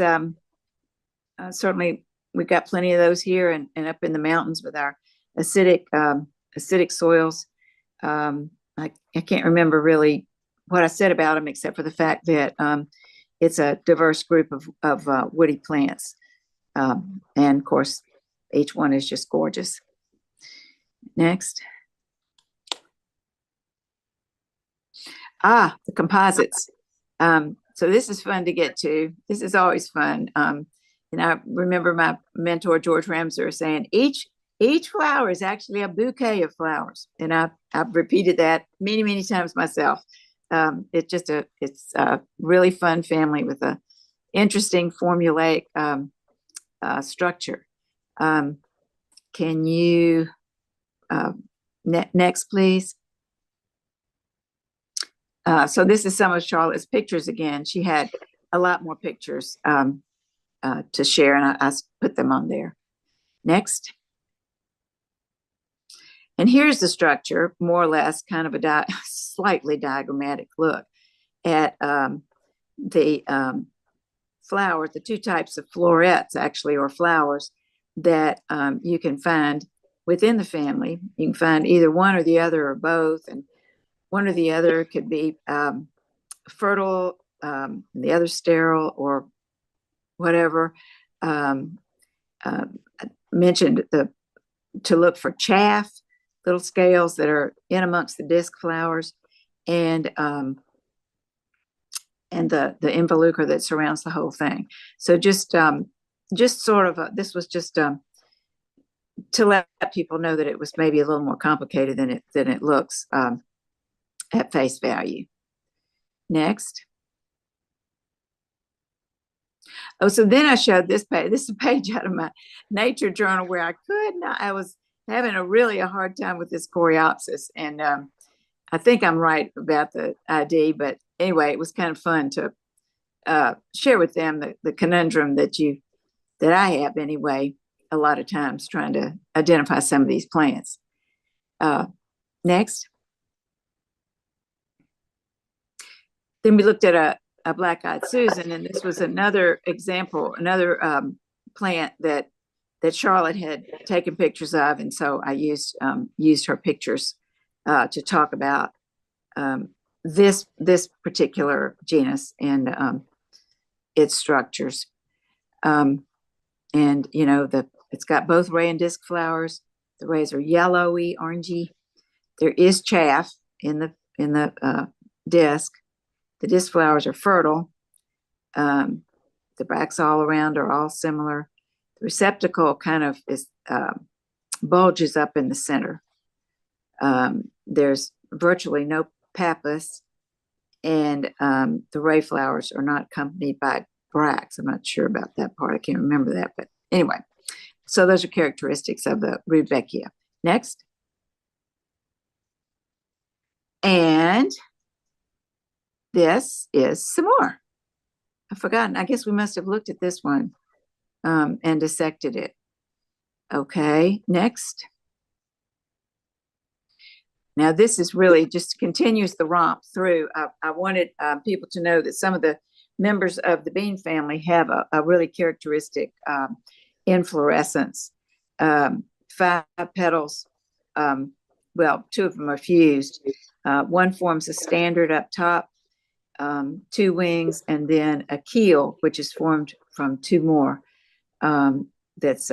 certainly, we've got plenty of those here and up in the mountains with our acidic soils. I can't remember really what I said about them, except for the fact that it's a diverse group of woody plants. And of course, each one is just gorgeous. Next. The composites. So this is fun to get to. This is always fun. And I remember my mentor, George Ramser, saying each flower is actually a bouquet of flowers. And I've repeated that many, many times myself. It's a really fun family with a interesting formulaic structure. Can you, next, please? So this is some of Charlotte's pictures again. She had a lot more pictures to share, and I put them on there. Next. And here's the structure, more or less, kind of a slightly diagrammatic look at the flowers, the 2 types of florets, actually, or flowers that you can find within the family. You can find either one or the other or both, and one or the other could be fertile, the other sterile, or whatever. I mentioned to look for chaff, little scales that are in amongst the disc flowers, and the involucre that surrounds the whole thing. So just sort of this was just to let people know that it was maybe a little more complicated than it looks at face value. Next. Oh, so then I showed this page. This is a page out of my nature journal where I was having a hard time with this coreopsis. And I think I'm right about the ID, but anyway, it was kind of fun to share with them the conundrum that I have anyway, a lot of times trying to identify some of these plants. Next. Then we looked at a black-eyed Susan, and this was another example, another plant that Charlotte had taken pictures of, and so I used her pictures to talk about this particular genus and its structures. And it's got both ray and disc flowers. The rays are yellowy, orangey. There is chaff in the disc. The disc flowers are fertile. The bracts all around are all similar. The receptacle kind of is bulges up in the center. There's virtually no pappus, and the ray flowers are not accompanied by bracts. I'm not sure about that part. I can't remember that, but anyway. So those are characteristics of the Rudbeckia. Next. And this is some more. I've forgotten. I guess we must have looked at this one and dissected it. Okay, next. Now this is really just continues the romp through. I wanted people to know that some of the members of the bean family have a really characteristic inflorescence. 5 petals. Well, 2 of them are fused. One forms a standard up top, 2 wings, and then a keel, which is formed from 2 more. That's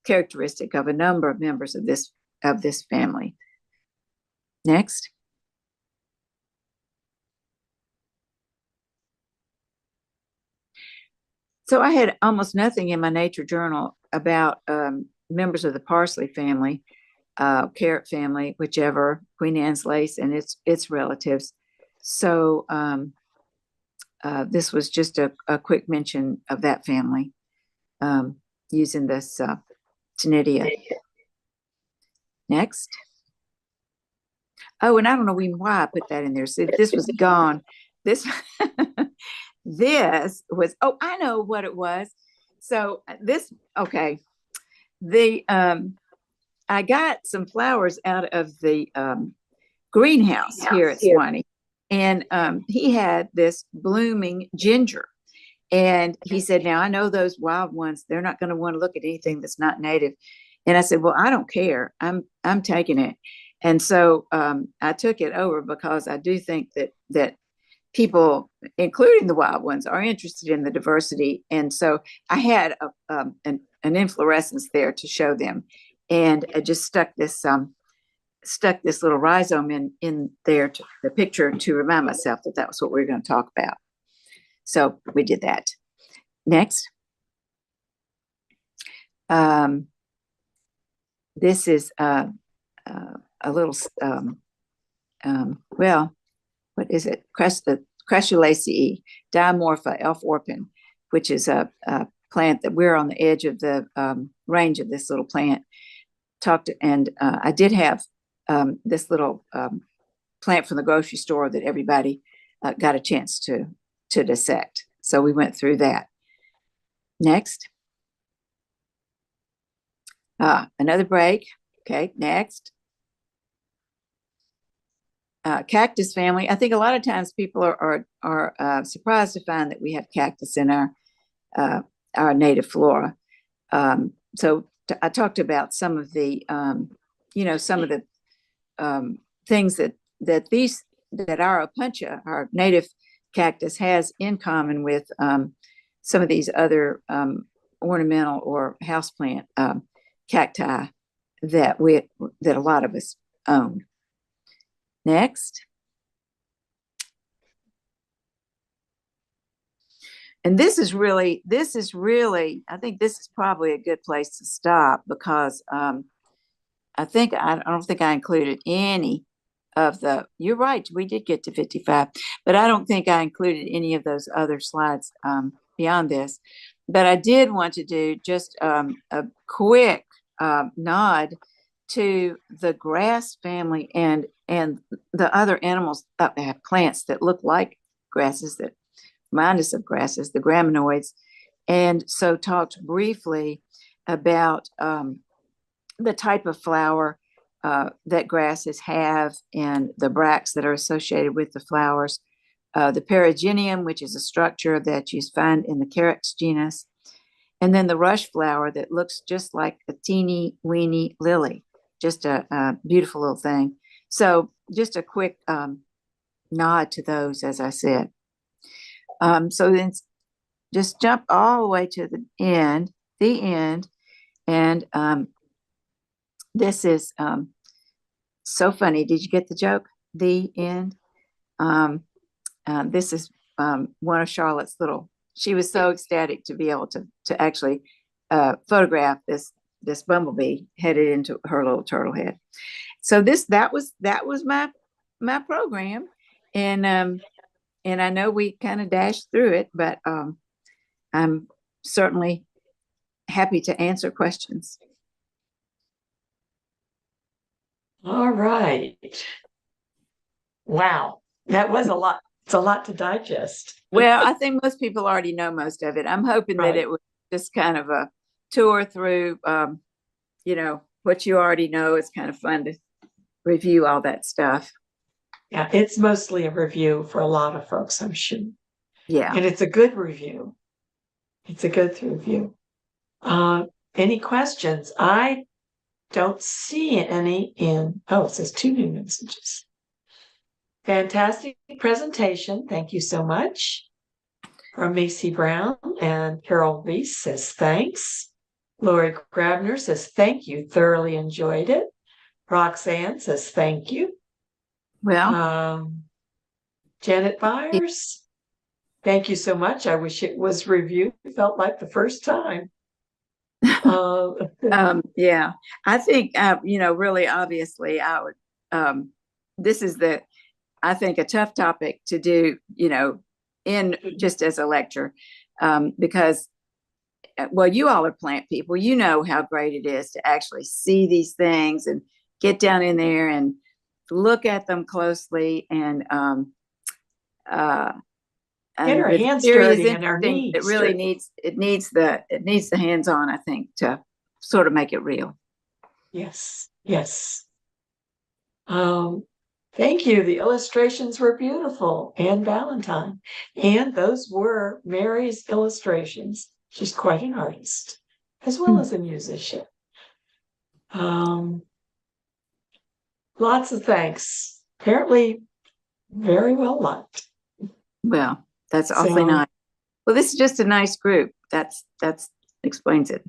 characteristic of a number of members of this family. Next. So I had almost nothing in my nature journal about members of the parsley family, carrot family, whichever, Queen Anne's lace and its relatives. So this was just a quick mention of that family using this Tenidia. Next. Oh, and I don't know even why I put that in there. So this was gone. This this was, oh, I know what it was. So okay. I got some flowers out of the greenhouse here at Swanee, and he had this blooming ginger. And he said, now I know those wild ones, they're not going to want to look at anything that's not native. And I said, well, I don't care. I'm taking it. And so I took it over because I do think that people, including the wild ones, are interested in the diversity. And so I had an inflorescence there to show them. And I just stuck this little rhizome in there to the picture to remind myself that was what we were going to talk about. So we did that. Next. This is a little, well, what is it? Crassulaceae, dimorpha, elf orpin, which is a plant that we're on the edge of the range of this little plant. I did have this little plant from the grocery store that everybody got a chance to dissect. So we went through that. Next. Another break. Okay, next. Cactus family. I think a lot of times people are surprised to find that we have cactus in our native flora. So I talked about some of the, some of the things that our opuntia, our native cactus, has in common with some of these other ornamental or houseplant cacti that a lot of us own. Next. And this is really, I think this is probably a good place to stop because I don't think I included any of you're right, we did get to 55, but I don't think I included any of those other slides beyond this. But I did want to do just a quick nod to the grass family and the other animals that have plants that look like grasses that remind us of grasses, the graminoids, and so talked briefly about the type of flower that grasses have and the bracts that are associated with the flowers. The perigenium, which is a structure that you find in the Carex genus, and then the rush flower that looks just like a teeny weeny lily, just a beautiful little thing. So just a quick nod to those, as I said. So then just jump all the way to the end, and this is so funny. Did you get the joke? The end. This is one of Charlotte's little. She was so ecstatic to be able to actually photograph this bumblebee headed into her little turtle head. So that was my program, and I know we kind of dashed through it, but I'm certainly happy to answer questions. All right. Wow, that was a lot. It's a lot to digest. Well, I think most people already know most of it. I'm hoping that Right. it was just kind of a tour through, what you already know. It's kind of fun to review all that stuff. Yeah, it's mostly a review for a lot of folks, I'm sure. Yeah. And it's a good review. It's a good review. Any questions? I don't see any it says 2 new messages. Fantastic presentation. Thank you so much. From Macy Brown, and Carol Reese says thanks. Lori Grabner says thank you. Thoroughly enjoyed it. Roxanne says thank you. Well, Janet Byers, thank you so much. I wish it was reviewed. It felt like the first time. yeah, I think, really obviously I would, this is I think a tough topic to do, in just as a lecture, because, well, you all are plant people, you know how great it is to actually see these things and get down in there and look at them closely and get our the hands theory is dirty and our interesting. knees It really dirty. needs the hands-on, I think, to sort of make it real. Yes. Thank you. The illustrations were beautiful. Anne Valentine. And those were Mary's illustrations. She's quite an artist, as well as a musician. Lots of thanks. Apparently very well liked. Well, that's awfully nice. Well, this is just a nice group. That's explains it.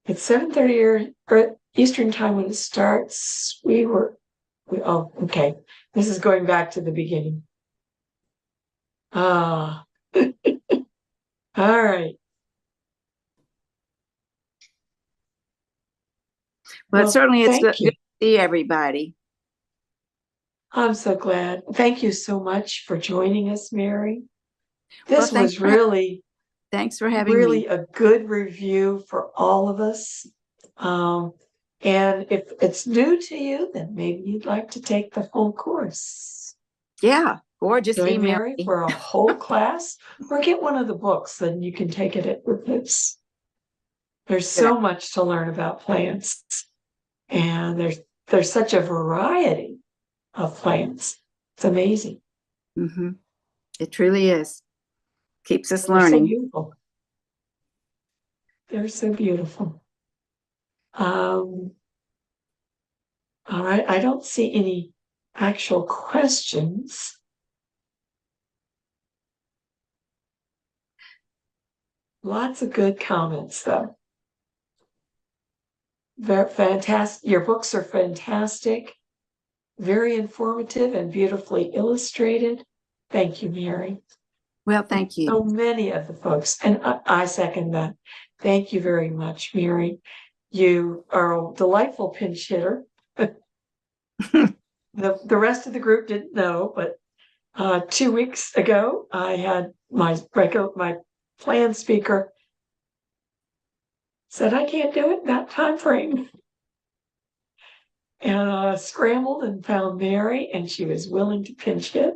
It's 7:30 or Eastern time when it starts. Okay. This is going back to the beginning. All right. Well, certainly it's good thank you. to see everybody. I'm so glad. Thank you so much for joining us, Mary. This Well, was really, thanks for having really me. a good review for all of us. And if it's new to you, then maybe you'd like to take the full course. Yeah, or just Join email Mary me. for a whole class, or get one of the books, then you can take it at your pace. There's so much to learn about plants, and there's such a variety of plants. It's amazing. Mm-hmm. It truly is. Keeps us They're learning. so beautiful. They're so beautiful. All right, I don't see any actual questions. Lots of good comments, though. Very fantastic. Your books are fantastic, very informative and beautifully illustrated. Thank you, Mary. Well, thank you. So many of the folks, and I second that. Thank you very much, Mary. You are a delightful pinch hitter. The rest of the group didn't know, but 2 weeks ago, I had my planned speaker said, I can't do it in that time frame. And scrambled and found Mary, and she was willing to pinch hit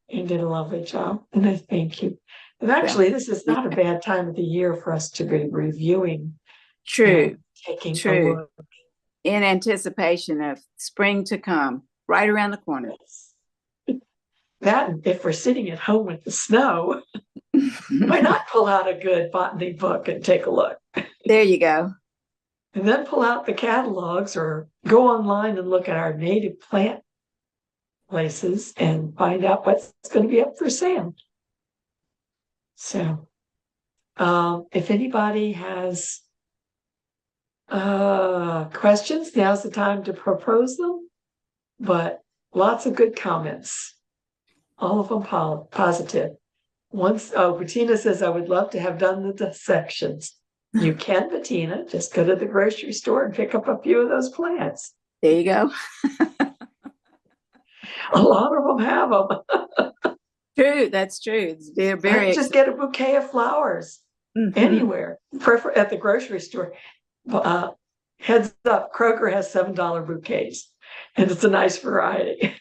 and did a lovely job. And I thank you. And actually, this is not a bad time of the year for us to be reviewing. True, and taking a true. look. In anticipation of spring to come, right around the corner. That, and if we're sitting at home with the snow, why not pull out a good botany book and take a look? There you go. And then pull out the catalogs or go online and look at our native plant places and find out what's going to be up for sale. So, if anybody has questions, now's the time to propose them. But lots of good comments, all of them positive. Bettina says, I would love to have done the dissections. You can, Bettina, just go to the grocery store and pick up a few of those plants. There you go. A lot of them have them. True, that's true. They're very Just get a bouquet of flowers anywhere, at the grocery store. Heads up, Kroger has $7 bouquets, and it's a nice variety.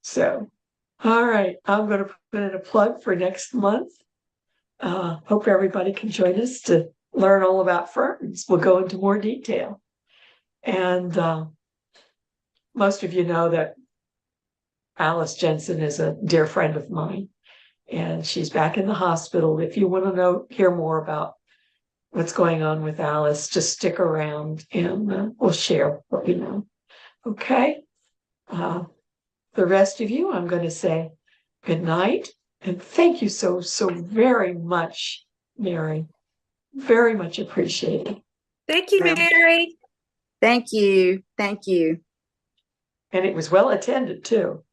So, all right, I'm going to put in a plug for next month. Hope everybody can join us to learn all about ferns. We'll go into more detail. And most of you know that Alice Jensen is a dear friend of mine, and she's back in the hospital. If you want to hear more about what's going on with Alice, just stick around and we'll share what we know. Okay. The rest of you, I'm going to say good night and thank you so very much, Mary. Very much appreciated. Thank you, Well, Mary. Thank you. Thank you. And it was well attended too.